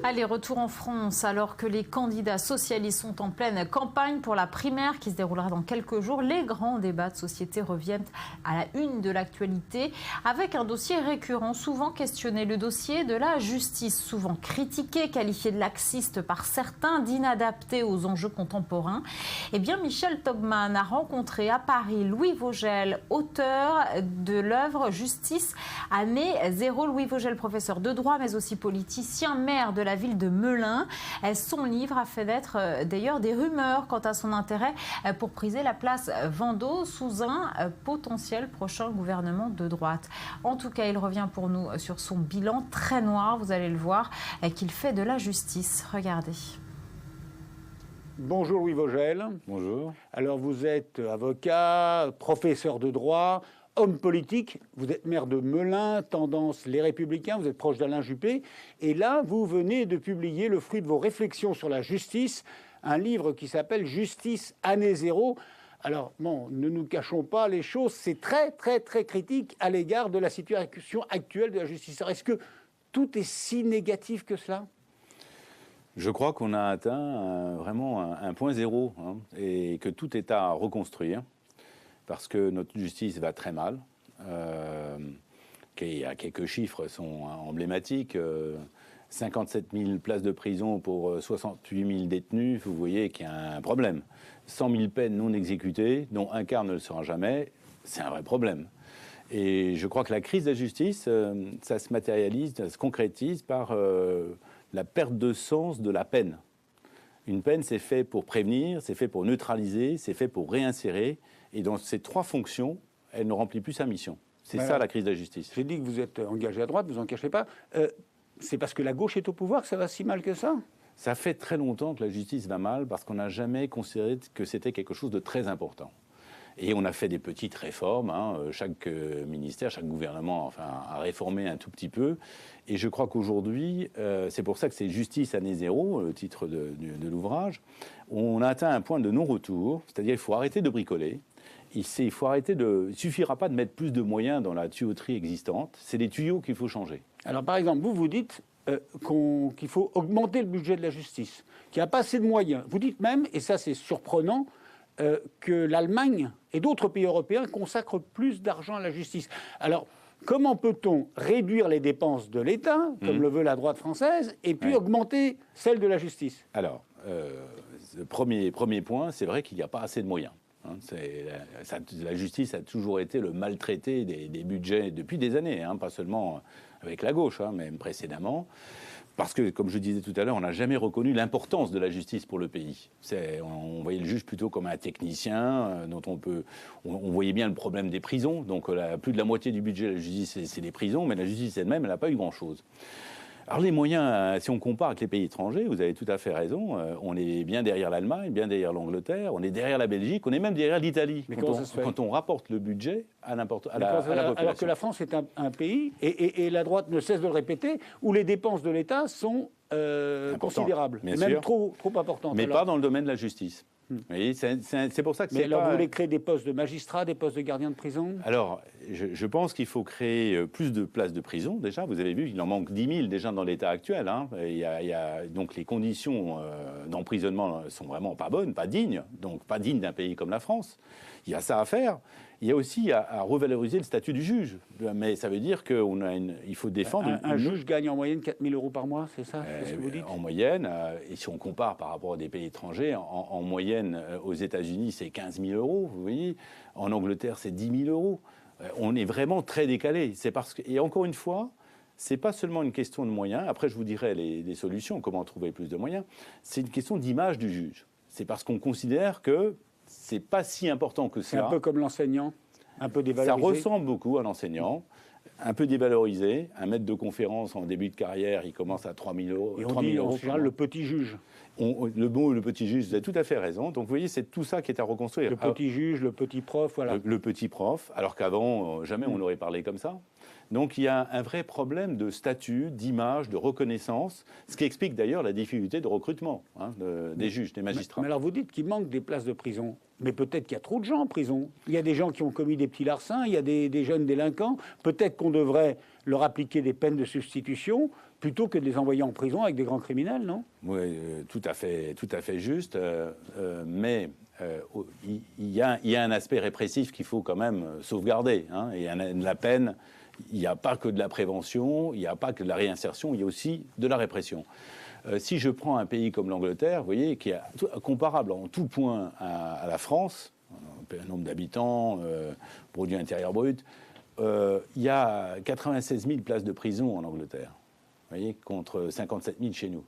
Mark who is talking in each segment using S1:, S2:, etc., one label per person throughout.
S1: Allez, retour en France, alors que les candidats socialistes sont en pleine campagne pour la primaire qui se déroulera dans quelques jours. Les grands débats de société reviennent à la une de l'actualité avec un dossier récurrent, souvent questionné, le dossier de la justice, souvent critiqué, qualifié de laxiste par certains, d'inadapté aux enjeux contemporains. Eh bien, Michel Taubman a rencontré à Paris Louis Vogel, auteur de l'œuvre Justice, année zéro. Louis Vogel, professeur de droit, mais aussi politicien, maire de la ville de Melun. Son livre a fait naître d'ailleurs des rumeurs quant à son intérêt pour priser la place Vendôme sous un potentiel prochain gouvernement de droite. En tout cas, il revient pour nous sur son bilan très noir, vous allez le voir, qu'il fait de la justice. Regardez.
S2: Bonjour Louis Vogel.
S3: Bonjour.
S2: Alors vous êtes avocat, professeur de droit, homme politique, vous êtes maire de Melun, tendance Les Républicains, vous êtes proche d'Alain Juppé, et là vous venez de publier le fruit de vos réflexions sur la justice, un livre qui s'appelle Justice, année zéro. Alors bon, ne nous cachons pas les choses, c'est très critique à l'égard de la situation actuelle de la justice. Alors, est-ce que tout est si négatif que cela ?
S3: Je crois qu'on a atteint vraiment un point zéro, et que tout est à reconstruire, parce que notre justice va très mal. Il y a quelques chiffres sont emblématiques. 57 000 places de prison pour 68 000 détenus, vous voyez qu'il y a un problème. 100 000 peines non exécutées, dont un quart ne le sera jamais, c'est un vrai problème. Et je crois que la crise de la justice, ça se matérialise, ça se concrétise par la perte de sens de la peine. Une peine, c'est fait pour prévenir, c'est fait pour neutraliser, c'est fait pour réinsérer. Et dans ces trois fonctions, elle ne remplit plus sa mission. C'est ça la crise de la justice.
S2: J'ai dit que vous êtes engagé à droite, vous en cachez pas. C'est parce que la gauche est au pouvoir que ça va si mal que ça ?
S3: Ça fait très longtemps que la justice va mal parce qu'on n'a jamais considéré que c'était quelque chose de très important. Et on a fait des petites réformes, chaque ministère, chaque gouvernement a réformé un tout petit peu. Et je crois qu'aujourd'hui, c'est pour ça que c'est Justice, année zéro, le titre de l'ouvrage, on a atteint un point de non-retour, c'est-à-dire qu'il faut arrêter de bricoler. Il ne suffira pas de mettre plus de moyens dans la tuyauterie existante, c'est les tuyaux qu'il faut changer.
S2: Alors par exemple, vous dites qu'il faut augmenter le budget de la justice, qu'il n'y a pas assez de moyens. Vous dites même, et ça c'est surprenant, que l'Allemagne et d'autres pays européens consacrent plus d'argent à la justice. Alors, comment peut-on réduire les dépenses de l'État, comme le veut la droite française, et puis augmenter celles de la justice ?
S3: Alors, le premier point, c'est vrai qu'il n'y a pas assez de moyens. La justice a toujours été le maltraité des budgets depuis des années, pas seulement avec la gauche, même précédemment. Parce que, comme je disais tout à l'heure, on n'a jamais reconnu l'importance de la justice pour le pays. On voyait le juge plutôt comme un technicien dont on voyait bien le problème des prisons. Donc plus de la moitié du budget de la justice, c'est les prisons, mais la justice elle-même, elle n'a pas eu grand-chose. Alors les moyens, si on compare avec les pays étrangers, vous avez tout à fait raison, on est bien derrière l'Allemagne, bien derrière l'Angleterre, on est derrière la Belgique, on est même derrière l'Italie quand on rapporte le budget à la population.
S2: Alors que la France est un pays, et la droite ne cesse de le répéter, où les dépenses de l'État sont considérables, même trop importantes.
S3: Mais pas dans le domaine de la justice. Oui, c'est pour ça que
S2: mais alors vous voulez créer des postes de magistrats, des postes de gardiens de prison ?
S3: Alors, je pense qu'il faut créer plus de places de prison, déjà. Vous avez vu qu'il en manque 10 000 déjà dans l'état actuel. Donc les conditions d'emprisonnement sont vraiment pas bonnes, pas dignes. Donc pas dignes d'un pays comme la France. Il y a ça à faire. Il y a aussi à revaloriser le statut du juge. Mais ça veut dire qu'il faut défendre...
S2: Un juge gagne en moyenne 4 000 € par mois, c'est ça ce que vous dites ?
S3: En moyenne, et si on compare par rapport à des pays étrangers, en moyenne, aux États-Unis, c'est 15 000 €, vous voyez. En Angleterre, c'est 10 000 €. On est vraiment très décalé. Et encore une fois, c'est pas seulement une question de moyens. Après, je vous dirai les solutions, comment trouver plus de moyens. C'est une question d'image du juge. C'est parce qu'on considère que c'est pas si important que ça.
S2: C'est un peu comme l'enseignant, un peu dévalorisé.
S3: Ça ressemble beaucoup à l'enseignant, un peu dévalorisé. Un maître de conférence en début de carrière, il commence à 3 000 €.
S2: Et on dit en général le petit juge.
S3: Le petit juge, vous avez tout à fait raison. Donc vous voyez, c'est tout ça qui est à reconstruire.
S2: Le petit juge, le petit prof, voilà.
S3: Le petit prof, alors qu'avant, jamais on n'aurait parlé comme ça. Donc il y a un vrai problème de statut, d'image, de reconnaissance, ce qui explique d'ailleurs la difficulté de recrutement des juges, des magistrats.
S2: Mais alors vous dites qu'il manque des places de prison. Mais peut-être qu'il y a trop de gens en prison. Il y a des gens qui ont commis des petits larcins, il y a des jeunes délinquants. Peut-être qu'on devrait leur appliquer des peines de substitution plutôt que de les envoyer en prison avec des grands criminels, non?
S3: Oui, tout à fait juste. Mais il y a un aspect répressif qu'il faut quand même sauvegarder. Hein, et la peine, il n'y a pas que de la prévention, il n'y a pas que de la réinsertion, il y a aussi de la répression. Si je prends un pays comme l'Angleterre, vous voyez, qui est comparable en tout point à la France, un nombre d'habitants, produit intérieur brut, il y a 96 000 places de prison en Angleterre, vous voyez, contre 57 000 chez nous.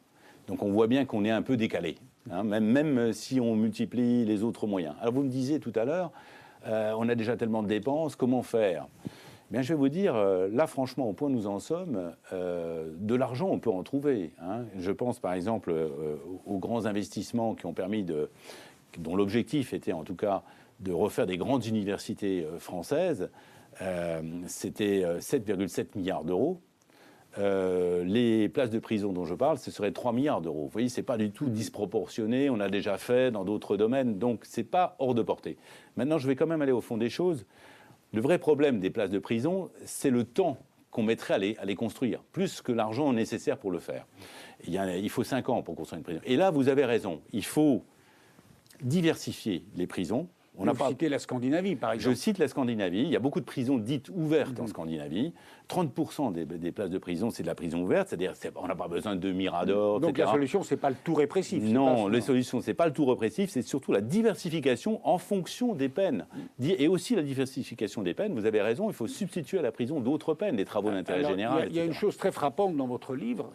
S3: Donc on voit bien qu'on est un peu décalé, hein, même si on multiplie les autres moyens. Alors vous me disiez tout à l'heure, on a déjà tellement de dépenses, comment faire? Bien, je vais vous dire, là, franchement, au point où nous en sommes, de l'argent, on peut en trouver. Hein. Je pense, par exemple, aux grands investissements qui ont permis dont l'objectif était, en tout cas, de refaire des grandes universités françaises. C'était 7,7 milliards d'euros. Les places de prison dont je parle, ce serait 3 milliards d'euros. Vous voyez, ce n'est pas du tout disproportionné. On a déjà fait dans d'autres domaines, donc ce n'est pas hors de portée. Maintenant, je vais quand même aller au fond des choses. Le vrai problème des places de prison, c'est le temps qu'on mettrait à les construire, plus que l'argent nécessaire pour le faire. Il faut 5 ans pour construire une prison. Et là, vous avez raison, il faut diversifier les prisons.
S2: Vous citez la Scandinavie, par exemple.
S3: Je cite la Scandinavie. Il y a beaucoup de prisons dites ouvertes en Scandinavie. 30% des places de prison, c'est de la prison ouverte. C'est-à-dire qu'on n'a pas besoin de miradors,
S2: Donc
S3: etc.
S2: la solution, ce n'est pas le tout répressif.
S3: Non, la solution, ce n'est pas le tout répressif. C'est surtout la diversification en fonction des peines. Et aussi la diversification des peines. Vous avez raison, il faut substituer à la prison d'autres peines, des travaux d'intérêt général,
S2: Il y a une chose très frappante dans votre livre.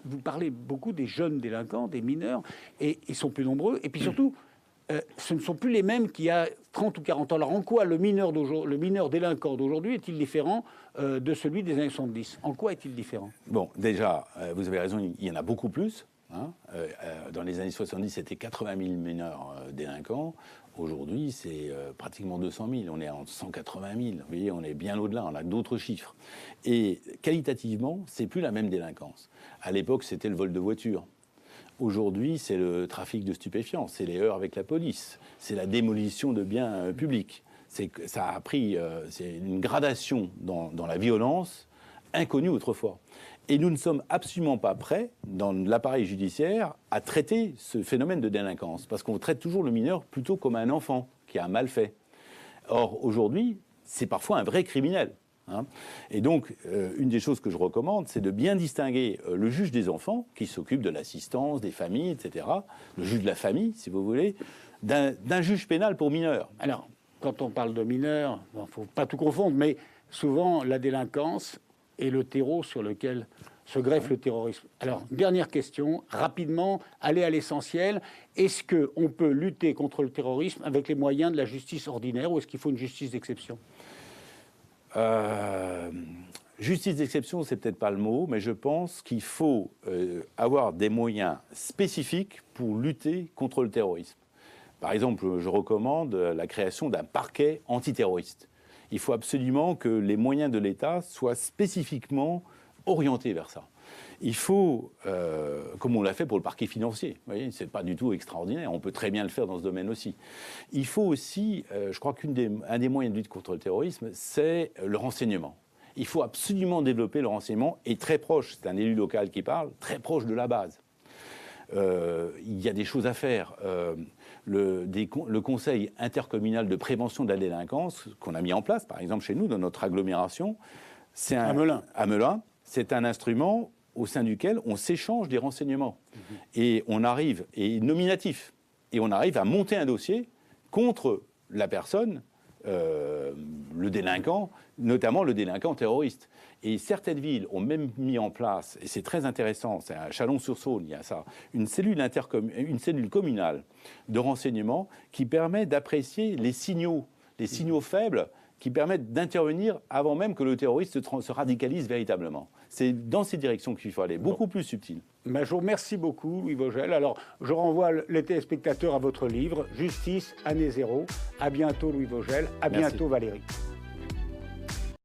S2: Vous parlez beaucoup des jeunes délinquants, des mineurs, et ils sont plus nombreux. Et puis surtout... ce ne sont plus les mêmes qu'il y a 30 ou 40 ans. Alors en quoi le mineur délinquant d'aujourd'hui est-il différent de celui des années 70 ? En quoi est-il différent ?
S3: Bon, déjà, vous avez raison, il y en a beaucoup plus. Hein. Dans les années 70, c'était 80 000 mineurs délinquants. Aujourd'hui, c'est pratiquement 200 000. On est en 180 000. Vous voyez, on est bien au-delà. On a d'autres chiffres. Et qualitativement, c'est plus la même délinquance. À l'époque, c'était le vol de voiture. Aujourd'hui, c'est le trafic de stupéfiants, c'est les heurts avec la police, c'est la démolition de biens publics. Ça a pris c'est une gradation dans la violence inconnue autrefois. Et nous ne sommes absolument pas prêts, dans l'appareil judiciaire, à traiter ce phénomène de délinquance, parce qu'on traite toujours le mineur plutôt comme un enfant qui a mal fait. Or, aujourd'hui, c'est parfois un vrai criminel. Hein. Et donc, une des choses que je recommande, c'est de bien distinguer le juge des enfants, qui s'occupe de l'assistance, des familles, etc., le juge de la famille, si vous voulez, d'un juge pénal pour mineurs.
S2: Alors, quand on parle de mineurs, il ne faut pas tout confondre, mais souvent, la délinquance est le terreau sur lequel se greffe le terrorisme. Alors, dernière question, rapidement, allez à l'essentiel. Est-ce qu'on peut lutter contre le terrorisme avec les moyens de la justice ordinaire, ou est-ce qu'il faut une justice d'exception ?
S3: Justice d'exception, c'est peut-être pas le mot, mais je pense qu'il faut avoir des moyens spécifiques pour lutter contre le terrorisme. Par exemple, je recommande la création d'un parquet antiterroriste. Il faut absolument que les moyens de l'État soient spécifiquement orientés vers ça. Il faut, comme on l'a fait pour le parquet financier, vous voyez, c'est pas du tout extraordinaire, on peut très bien le faire dans ce domaine aussi. Il faut aussi, je crois qu'un des moyens de lutte contre le terrorisme, c'est le renseignement. Il faut absolument développer le renseignement, et très proche, c'est un élu local qui parle, très proche de la base. Il y a des choses à faire. Le conseil intercommunal de prévention de la délinquance qu'on a mis en place, par exemple chez nous, dans notre agglomération, c'est à Melun, c'est un instrument au sein duquel on s'échange des renseignements. Et on arrive, et nominatif, et on arrive à monter un dossier contre la personne, le délinquant, notamment le délinquant terroriste. Et certaines villes ont même mis en place, et c'est très intéressant, c'est à Chalon-sur-Saône, il y a ça, une cellule communale de renseignement qui permet d'apprécier les signaux faibles qui permettent d'intervenir avant même que le terroriste se radicalise véritablement. C'est dans ces directions qu'il faut aller, beaucoup plus subtil.
S2: Je vous remercie beaucoup, Louis Vogel. Alors, je renvoie les téléspectateurs à votre livre, Justice, année zéro. À bientôt, Louis Vogel. À bientôt, Valérie.